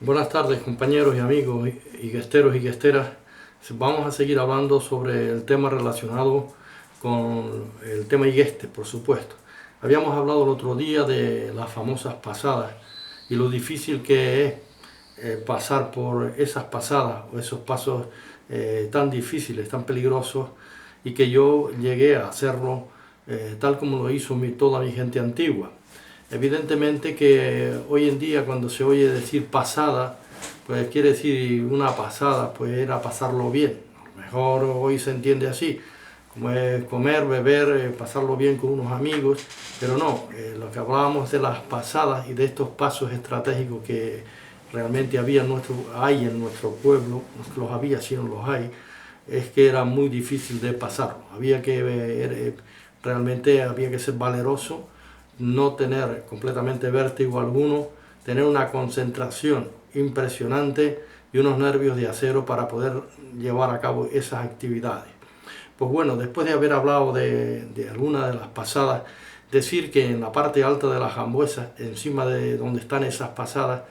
Buenas tardes, compañeros y amigos y guesteros y guesteras. Vamos a seguir hablando sobre el tema relacionado con el tema Igueste, por supuesto. Habíamos hablado el otro día de las famosas pasadas y lo difícil que es pasar por esas pasadas o esos pasos tan difíciles, tan peligrosos, y que yo llegué a hacerlo tal como lo hizo toda mi gente antigua. Evidentemente que hoy en día cuando se oye decir pasada, pues quiere decir una pasada, pues era pasarlo bien. A lo mejor hoy se entiende así, como es comer, beber, pasarlo bien con unos amigos, pero no, lo que hablábamos de las pasadas y de estos pasos estratégicos que realmente hay en nuestro pueblo, no los había, sino los hay, es que era muy difícil de pasarlo. Realmente había que ser valeroso, no tener completamente vértigo alguno, tener una concentración impresionante y unos nervios de acero para poder llevar a cabo esas actividades. Pues bueno, después de haber hablado de algunas de las pasadas, decir que en la parte alta de las Gambuesas, encima de donde están esas pasadas,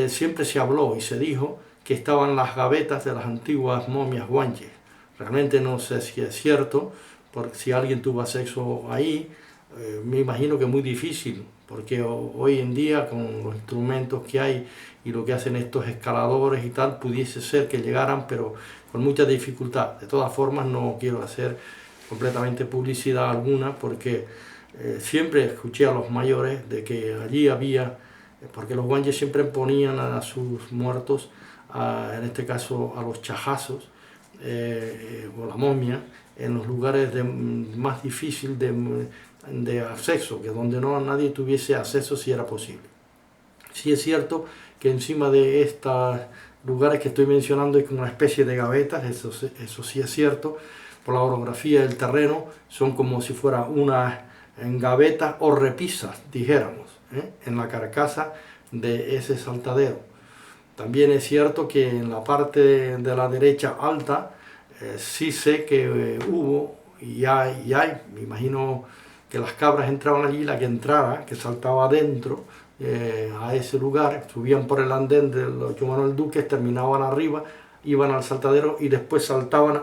siempre se habló y se dijo que estaban las gavetas de las antiguas momias guanches. Realmente no sé si es cierto, porque si alguien tuvo sexo ahí, me imagino que es muy difícil, porque hoy en día con los instrumentos que hay y lo que hacen estos escaladores y tal, pudiese ser que llegaran, pero con mucha dificultad. De todas formas, no quiero hacer completamente publicidad alguna, porque siempre escuché a los mayores de que allí había, porque los guanches siempre ponían a sus muertos, en este caso a los chajazos, o la momia, en los lugares más difíciles de acceso, que donde no nadie tuviese acceso si era posible. Sí es cierto que encima de estos lugares que estoy mencionando hay como una especie de gavetas, eso sí es cierto, por la orografía del terreno, son como si fuera unas gavetas o repisas, dijéramos, en la carcasa de ese saltadero. También es cierto que en la parte de la derecha alta, sí sé que hubo y hay, me imagino que las cabras entraban allí, la que entrara, que saltaba adentro a ese lugar, subían por el andén del 8 Manuel Duques, terminaban arriba, iban al saltadero y después saltaban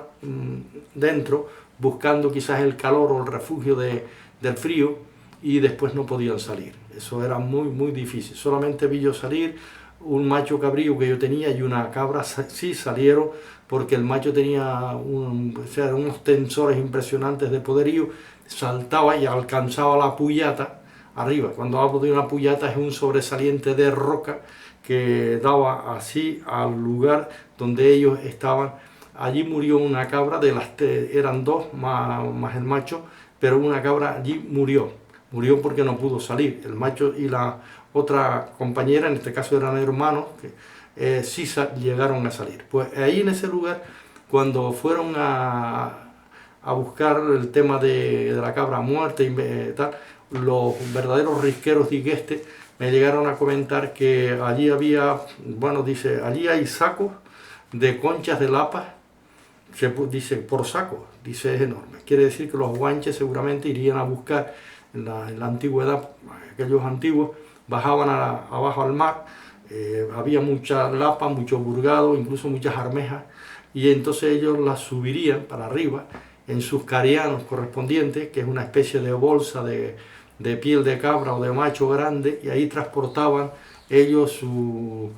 dentro, buscando quizás el calor o el refugio del frío, y después no podían salir. Eso era muy, muy difícil. Solamente vi yo salir un macho cabrío que yo tenía y una cabra, sí salieron, porque el macho tenía unos tensores impresionantes de poderío, saltaba y alcanzaba la puyata arriba. Cuando hablo de una puyata es un sobresaliente de roca que daba así al lugar donde ellos estaban. Allí murió una cabra, eran dos más el macho, pero una cabra allí murió porque no pudo salir. El macho y la otra compañera, en este caso eran hermanos, que sí llegaron a salir. Pues ahí en ese lugar, cuando fueron a buscar el tema de la cabra muerta y tal, los verdaderos risqueros de Igueste me llegaron a comentar que allí había, bueno, dice, allí hay sacos de conchas de lapas, dice, por saco, dice, es enorme. Quiere decir que los guanches seguramente irían a buscar en la antigüedad, aquellos antiguos, bajaban abajo al mar, había mucha lapa, mucho burgado, incluso muchas armejas, y entonces ellos las subirían para arriba en sus carianos correspondientes, que es una especie de bolsa de piel de cabra o de macho grande, y ahí transportaban ellos sus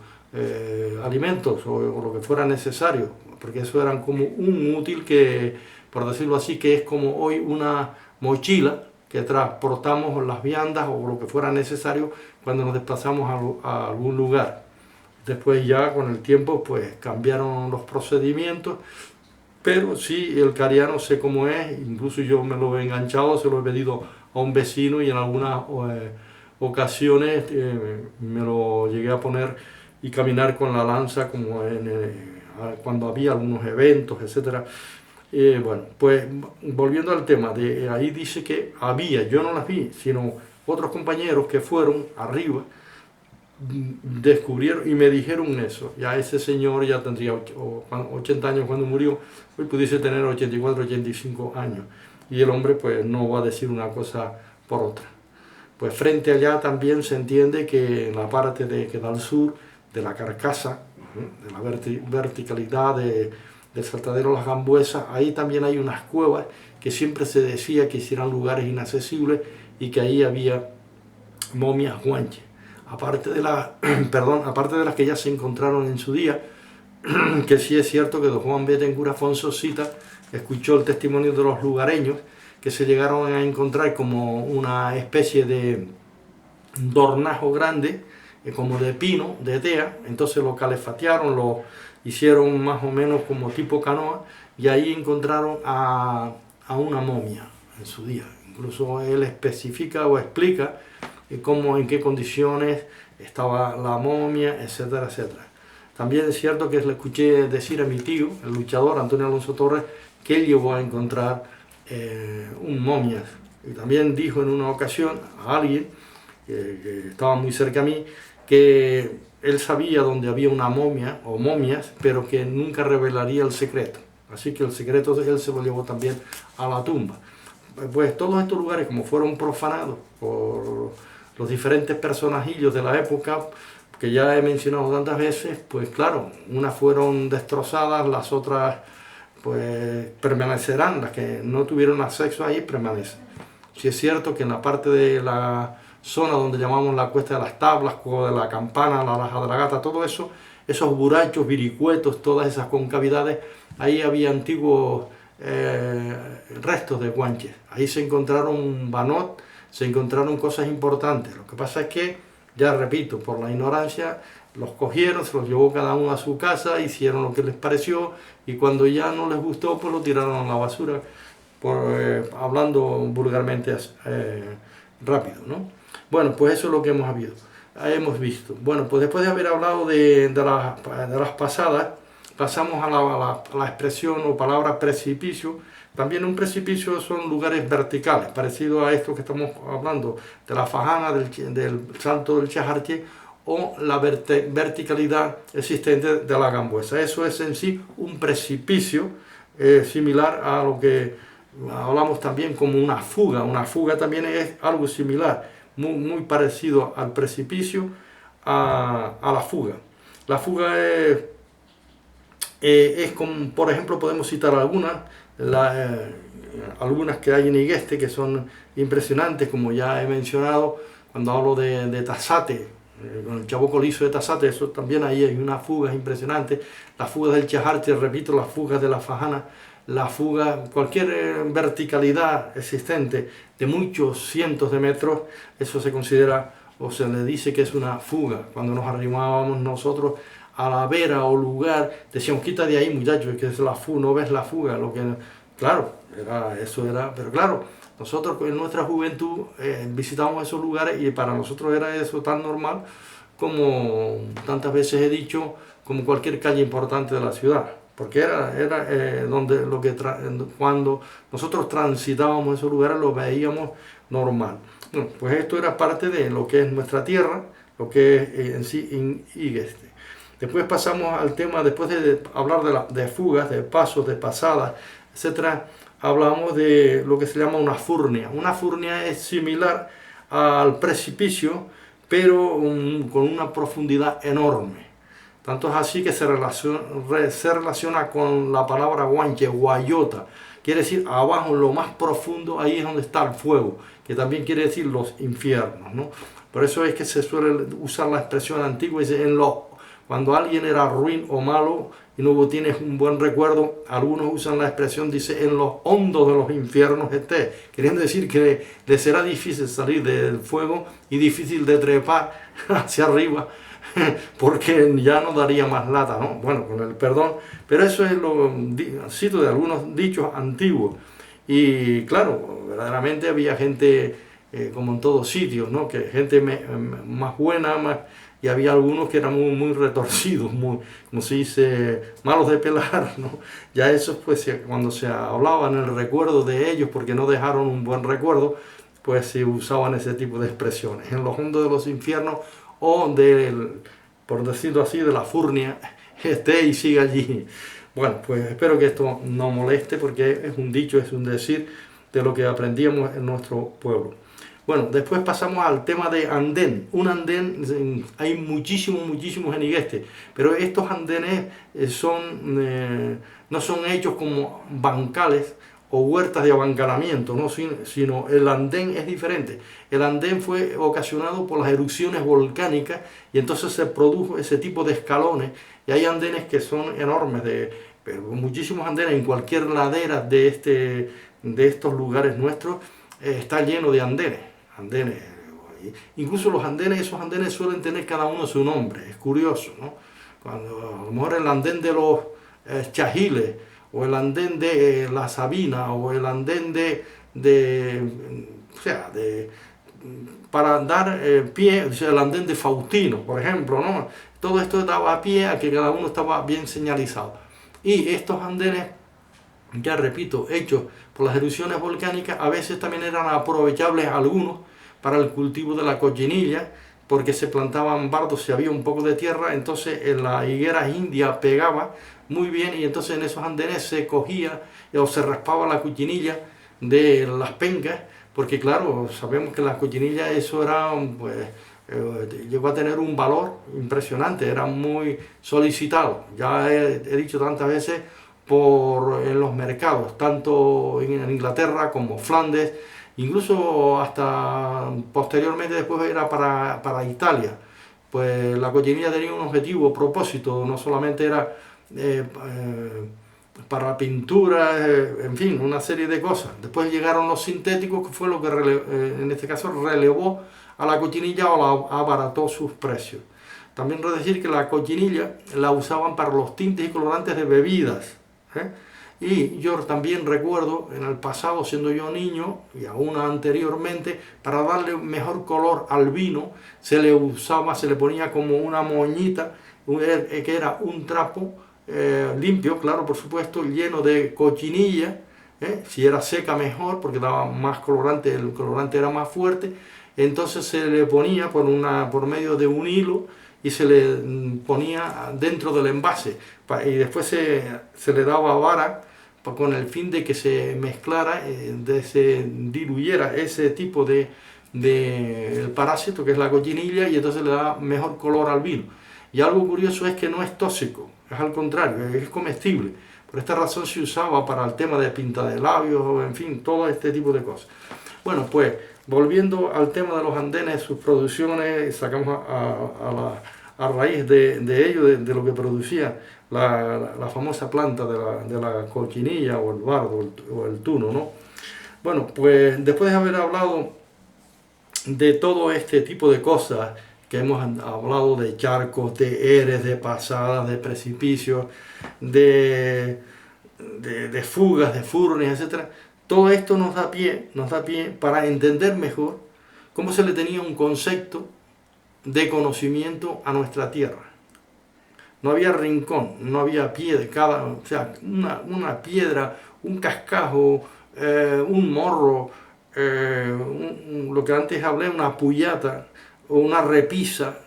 alimentos o lo que fuera necesario, porque eso eran como un útil que, por decirlo así, que es como hoy una mochila que transportamos las viandas o lo que fuera necesario cuando nos desplazamos a algún lugar. Después ya con el tiempo pues cambiaron los procedimientos, pero sí, el cariano sé cómo es, incluso yo me lo he enganchado, se lo he pedido a un vecino y en algunas ocasiones me lo llegué a poner y caminar con la lanza como cuando había algunos eventos, etcétera. Bueno, pues volviendo al tema, ahí dice que había, yo no las vi, sino otros compañeros que fueron arriba, descubrieron y me dijeron eso. Ya ese señor ya tendría 80 años cuando murió, hoy pudiese tener 84, 85 años. Y el hombre pues no va a decir una cosa por otra. Pues frente allá también se entiende que en la parte que da al sur de la carcasa, de la verticalidad del Saltadero Las Gambuesas. Ahí también hay unas cuevas que siempre se decía que eran lugares inaccesibles y que ahí había momias guanches. Aparte de aparte de las que ya se encontraron en su día, que sí es cierto que don Juan Betancourt Afonso cita, escuchó el testimonio de los lugareños, que se llegaron a encontrar como una especie de dornajo grande, como de pino, de tea. Entonces lo calefatearon, lo hicieron más o menos como tipo canoa, y ahí encontraron a una momia en su día. Incluso él especifica o explica cómo, en qué condiciones estaba la momia, etcétera, etcétera. También es cierto que le escuché decir a mi tío, el luchador Antonio Alonso Torres, que él llegó a encontrar un momias. Y también dijo en una ocasión a alguien que estaba muy cerca a mí, que él sabía dónde había una momia o momias, pero que nunca revelaría el secreto. Así que el secreto de él se lo llevó también a la tumba. Pues todos estos lugares, como fueron profanados por los diferentes personajillos de la época, que ya he mencionado tantas veces, pues claro, unas fueron destrozadas, las otras pues permanecerán, las que no tuvieron acceso ahí permanecen. Si es cierto que en la parte de la zona donde llamamos la Cuesta de las Tablas, Cueva de la Campana, la Laja de la Gata, todo eso, esos burachos, viricuetos, todas esas concavidades, ahí había antiguos restos de guanches. Ahí se encontraron un banot, se encontraron cosas importantes. Lo que pasa es que, ya repito, por la ignorancia, los cogieron, se los llevó cada uno a su casa, hicieron lo que les pareció, y cuando ya no les gustó, pues lo tiraron a la basura, hablando vulgarmente rápido, ¿no? Bueno, pues eso es lo que hemos visto. Bueno, pues después de haber hablado de las pasadas, pasamos a la expresión o palabra precipicio. También un precipicio son lugares verticales, parecido a esto que estamos hablando, de la Fajana, del Salto del Chajarche, o la verticalidad existente de la Gambuesa. Eso es en sí un precipicio, similar a lo que hablamos también como una fuga. Una fuga también es algo similar, muy parecido al precipicio, a la fuga. La fuga es como, por ejemplo, podemos citar algunas que hay en Igueste que son impresionantes, como ya he mencionado cuando hablo de Tasate, con el Chaboco Liso de Tasate. Eso también ahí hay unas fugas impresionantes. Las fugas del Chajarche, repito, las fugas de la Fajana, la fuga, cualquier verticalidad existente de muchos cientos de metros, eso se considera o se le dice que es una fuga. Cuando nos arrimábamos nosotros a la vera o lugar, decíamos, quita de ahí, muchachos, que es la fuga, no ves la fuga. Claro, pero claro, nosotros en nuestra juventud visitábamos esos lugares y para nosotros era eso tan normal como tantas veces he dicho, como cualquier calle importante de la ciudad, porque era donde cuando nosotros transitábamos esos lugares lo veíamos normal. Bueno, pues esto era parte de lo que es nuestra tierra, lo que es en sí Igueste. Después pasamos al tema, después de hablar de fugas, de pasos, de pasadas, etcétera, hablamos de lo que se llama una furnia. Una furnia es similar al precipicio, pero con una profundidad enorme. Tanto es así que se relaciona con la palabra guanche, guayota. Quiere decir abajo, en lo más profundo, ahí es donde está el fuego, que también quiere decir los infiernos, ¿no? Por eso es que se suele usar la expresión antigua, dice, cuando alguien era ruin o malo y no tienes un buen recuerdo, algunos usan la expresión, dice, en los hondos de los infiernos esté, queriendo decir que le será difícil salir del fuego y difícil de trepar hacia arriba, porque ya no daría más lata, ¿no? Bueno, con el perdón, pero eso es cito de algunos dichos antiguos. Y claro, verdaderamente había gente, como en todos sitios, ¿no? Que gente más buena, y había algunos que eran muy retorcidos, como se dice, malos de pelar, ¿no? Ya eso, pues, cuando se hablaba en el recuerdo de ellos, porque no dejaron un buen recuerdo, pues se usaban ese tipo de expresiones. En los hondos de los infiernos, o por decirlo así, de la furnia, esté y siga allí. Bueno, pues espero que esto no moleste, porque es un dicho, es un decir de lo que aprendíamos en nuestro pueblo. Bueno, después pasamos al tema de andén. Un andén, hay muchísimos en Igueste, pero estos andenes no son hechos como bancales o huertas de abancalamiento, ¿no? Sino el andén es diferente. El andén fue ocasionado por las erupciones volcánicas y entonces se produjo ese tipo de escalones, y hay andenes que son enormes, pero muchísimos andenes en cualquier ladera de estos lugares nuestros está lleno de andenes. Incluso esos andenes suelen tener cada uno su nombre, es curioso, ¿no? Cuando a lo mejor el andén de los Chajiles, o el andén de La Sabina, o el andén o sea, para dar pie, o sea, el andén de Faustino, por ejemplo, ¿no? Todo esto daba pie a que cada uno estaba bien señalizado. Y estos andenes, ya repito, hechos por las erupciones volcánicas, a veces también eran aprovechables algunos para el cultivo de la cochinilla, porque se plantaban bardos si había un poco de tierra, entonces en la higuera india pegaba muy bien, y entonces en esos andenes se cogía o se raspaba la cochinilla de las pencas, porque claro, sabemos que la cochinilla eso era, pues, llegó a tener un valor impresionante, era muy solicitado, ya he dicho tantas veces, en los mercados, tanto en Inglaterra como Flandes, incluso hasta posteriormente después era para Italia. Pues la cochinilla tenía un objetivo, propósito, no solamente era para pintura, en fin, una serie de cosas. Después llegaron los sintéticos, que fue lo que en este caso relevó a la cochinilla o la abarató sus precios. También decir que la cochinilla la usaban para los tintes y colorantes de bebidas, ¿eh? Y yo también recuerdo en el pasado, siendo yo niño y aún anteriormente, para darle mejor color al vino, se le ponía como una moñita, que era un trapo limpio, claro, por supuesto, lleno de cochinilla, si era seca mejor, porque daba más colorante, el colorante era más fuerte, entonces se le ponía por medio de un hilo, y se le ponía dentro del envase, y después se le daba vara con el fin de que se mezclara, se diluyera ese tipo de el parásito que es la cochinilla, y entonces le da mejor color al vino. Y algo curioso es que no es tóxico, es al contrario, es comestible. Por esta razón se usaba para el tema de pinta de labios, en fin, todo este tipo de cosas. Bueno, pues volviendo al tema de los andenes, sus producciones, sacamos a raíz de ello, de lo que producía la famosa planta de la cochinilla o el bardo o el tuno, ¿no? Bueno, pues después de haber hablado de todo este tipo de cosas, que hemos hablado de charcos, de eres, de pasadas, de precipicios, de fugas, de furnes, etc. Todo esto nos da pie para entender mejor cómo se le tenía un concepto de conocimiento a nuestra tierra. No había rincón, no había pie de o sea, una piedra, un cascajo, un morro, lo que antes hablé, una puyata o una repisa.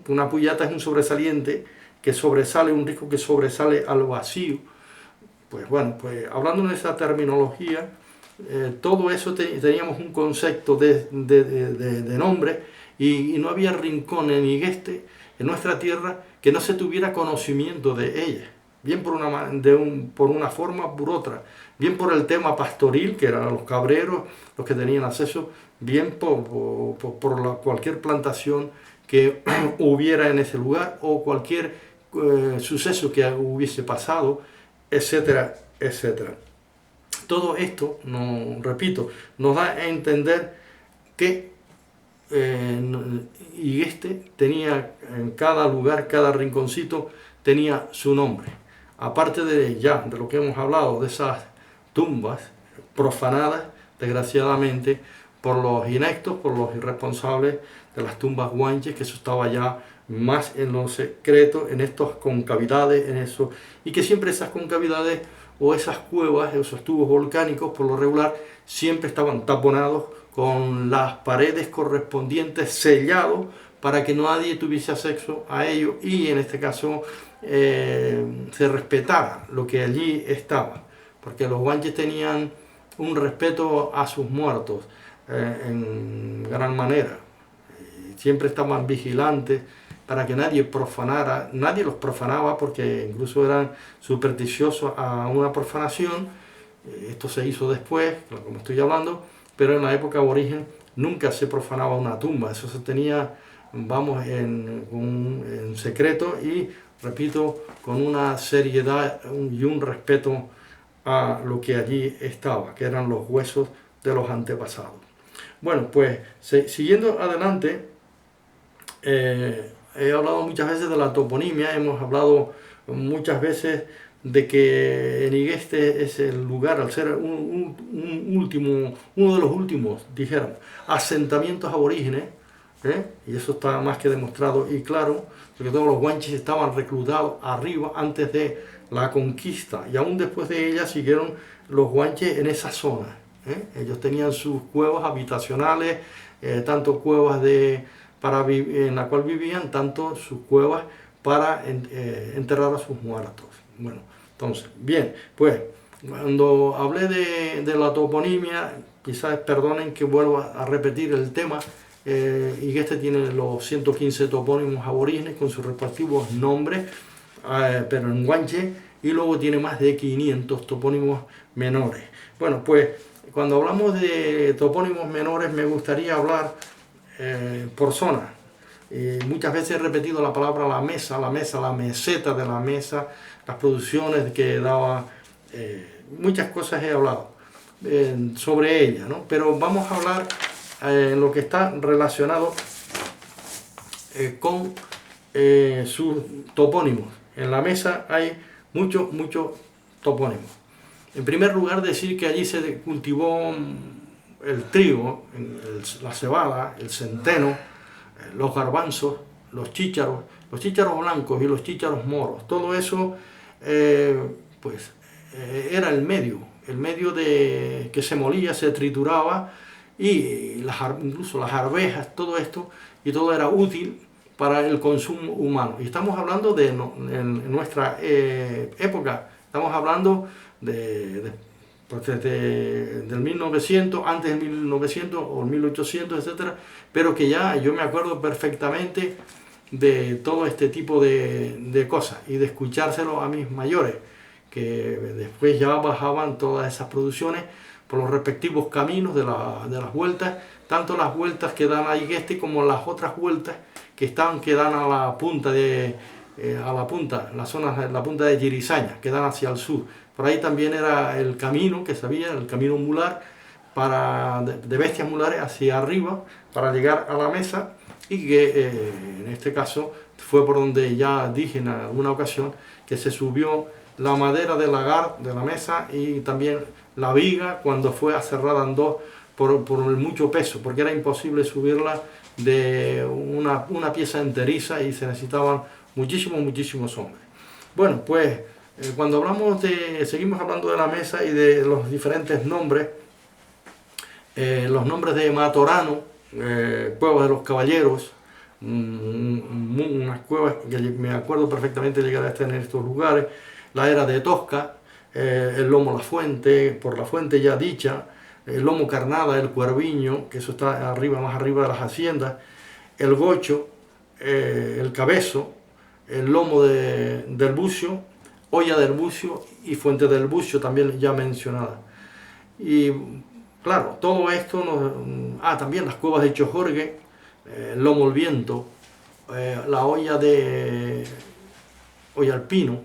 Una puyata es un sobresaliente que sobresale, un risco que sobresale al vacío. Pues bueno, pues hablando en esa terminología, todo eso teníamos un concepto de nombre, y no había rincón en Igueste, en nuestra tierra, que no se tuviera conocimiento de ella, bien por una forma o por otra, bien por el tema pastoril, que eran los cabreros los que tenían acceso, bien por cualquier plantación que hubiera en ese lugar, o cualquier suceso que hubiese pasado, etcétera, etcétera. Todo esto, repito, nos da a entender que Igueste tenía en cada lugar, cada rinconcito tenía su nombre. Aparte de lo que hemos hablado, de esas tumbas profanadas, desgraciadamente, por los ineptos, por los irresponsables de las tumbas guanches, que eso estaba ya más en lo secreto, en estas concavidades, y que siempre esas concavidades o esas cuevas, esos tubos volcánicos, por lo regular, siempre estaban taponados con las paredes correspondientes, sellados, para que nadie tuviese acceso a ello, y en este caso se respetara lo que allí estaba, porque los guanches tenían un respeto a sus muertos. en gran manera. Siempre estaban vigilantes para que nadie profanara, nadie los profanaba porque incluso eran supersticiosos a una profanación. Esto se hizo después, como estoy hablando, pero en la época aborigen nunca se profanaba una tumba, eso se tenía, vamos, en secreto y, repito, con una seriedad y un respeto a lo que allí estaba, que eran los huesos de los antepasados. Bueno, pues siguiendo adelante, he hablado muchas veces de la toponimia, hemos hablado muchas veces de que Enigueste es el lugar, al ser uno de los últimos, dijéramos, asentamientos aborígenes, y eso está más que demostrado y claro, porque todos los guanches estaban reclutados arriba antes de la conquista, y aún después de ella siguieron los guanches en esa zona. Ellos tenían sus cuevas habitacionales, tanto cuevas en la cual vivían, tanto sus cuevas para enterrar a sus muertos. Bueno, entonces, bien, pues cuando hablé de la toponimia, quizás perdonen que vuelva a repetir el tema, y este tiene los 115 topónimos aborígenes con sus respectivos nombres, pero en guanche, y luego tiene más de 500 topónimos menores. Bueno, pues cuando hablamos de topónimos menores me gustaría hablar por zona. Muchas veces he repetido la palabra la mesa, la meseta de la mesa, las producciones que daba, muchas cosas he hablado sobre ella, ¿no? Pero vamos a hablar en lo que está relacionado con sus topónimos. En la mesa hay muchos topónimos. En primer lugar, decir que allí se cultivó el trigo, la cebada, el centeno, los garbanzos, los chícharos blancos y los chícharos moros. Todo eso era el medio de que se molía, se trituraba, y incluso las arvejas, todo esto, y todo era útil para el consumo humano. Y estamos hablando en nuestra época, estamos hablando del 1900, antes del 1900 o 1800, etcétera, pero que ya yo me acuerdo perfectamente de todo este tipo de cosas y de escuchárselo a mis mayores, que después ya bajaban todas esas producciones por los respectivos caminos de las vueltas, tanto las vueltas que dan a Enigueste como las otras vueltas que dan a la punta la punta de Yirisaña, que dan hacia el sur. Por ahí también era el camino que sabía, el camino mular, de bestias mulares hacia arriba para llegar a la mesa, y que en este caso fue por donde ya dije en alguna ocasión que se subió la madera del lagar de la mesa y también la viga cuando fue aserrada en dos por el mucho peso, porque era imposible subirla de una pieza enteriza y se necesitaban muchísimos hombres. Bueno, pues cuando seguimos hablando de la mesa y de los diferentes nombres, los nombres de Matorano, Cuevas de los Caballeros, unas cuevas que me acuerdo perfectamente llegar a estar en estos lugares, la era de Tosca, el lomo La Fuente, por La Fuente ya dicha, el lomo Carnada, el Cuerviño, que eso está más arriba de las haciendas, el Gocho, el Cabezo, el lomo del Bucio, Olla del Bucio y Fuente del Bucio también ya mencionada. Y claro, todo esto también las cuevas de Chojorgue, el lomo El Viento, la olla al Pino,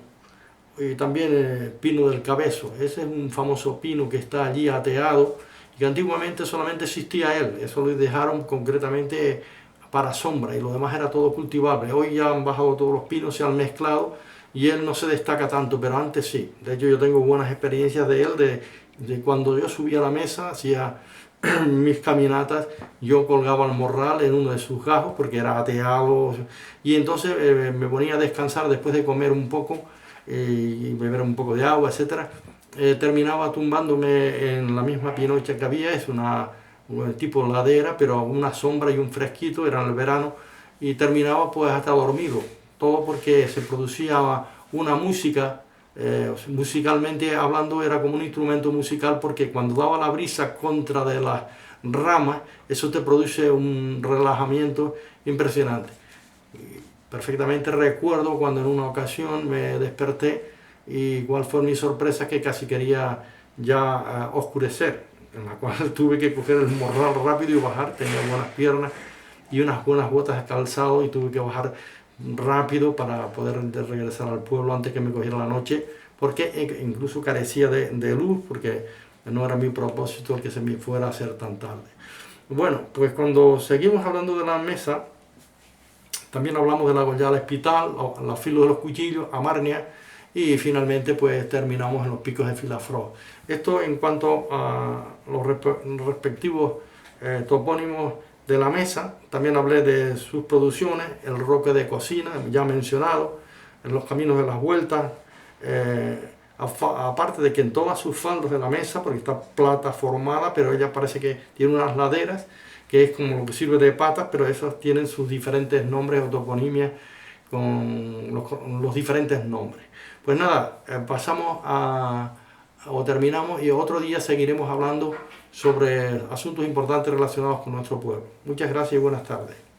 y también el pino del Cabezo. Ese es un famoso pino que está allí ateado y que antiguamente solamente existía él. Eso lo dejaron concretamente para sombra y lo demás era todo cultivable. Hoy ya han bajado todos los pinos, se han mezclado y él no se destaca tanto, pero antes sí. De hecho yo tengo buenas experiencias de él, de cuando yo subía a la mesa, hacía mis caminatas, yo colgaba el morral en uno de sus gajos porque era ateado, y entonces me ponía a descansar después de comer un poco y beber un poco de agua, etcétera. Terminaba tumbándome en la misma pinocha que había, es un tipo ladera, pero una sombra y un fresquito, era en el verano, y terminaba pues hasta dormido, todo porque se producía una música, musicalmente hablando era como un instrumento musical, porque cuando daba la brisa contra de ramas, eso te produce un relajamiento impresionante. Y perfectamente recuerdo cuando en una ocasión me desperté y cuál fue mi sorpresa, que casi quería ya oscurecer, en la cual tuve que coger el morral rápido y bajar. Tenía buenas piernas y unas buenas botas de calzado y tuve que bajar rápido para poder regresar al pueblo antes que me cogiera la noche, porque incluso carecía de luz, porque no era mi propósito que se me fuera a hacer tan tarde. Bueno, pues cuando seguimos hablando de la mesa, también hablamos de la goyala espital, la filo de los cuchillos, amarnia, y finalmente pues terminamos en los picos de filafro. Esto en cuanto a los respectivos topónimos de la mesa. También hablé de sus producciones, el roque de cocina, ya mencionado, en los caminos de las vueltas, aparte de que en todas sus faldas de la mesa, porque está plataformada, pero ella parece que tiene unas laderas, que es como lo que sirve de patas, pero esas tienen sus diferentes nombres o toponimias con los diferentes nombres. Pues nada, pasamos o terminamos, y otro día seguiremos hablando sobre asuntos importantes relacionados con nuestro pueblo. Muchas gracias y buenas tardes.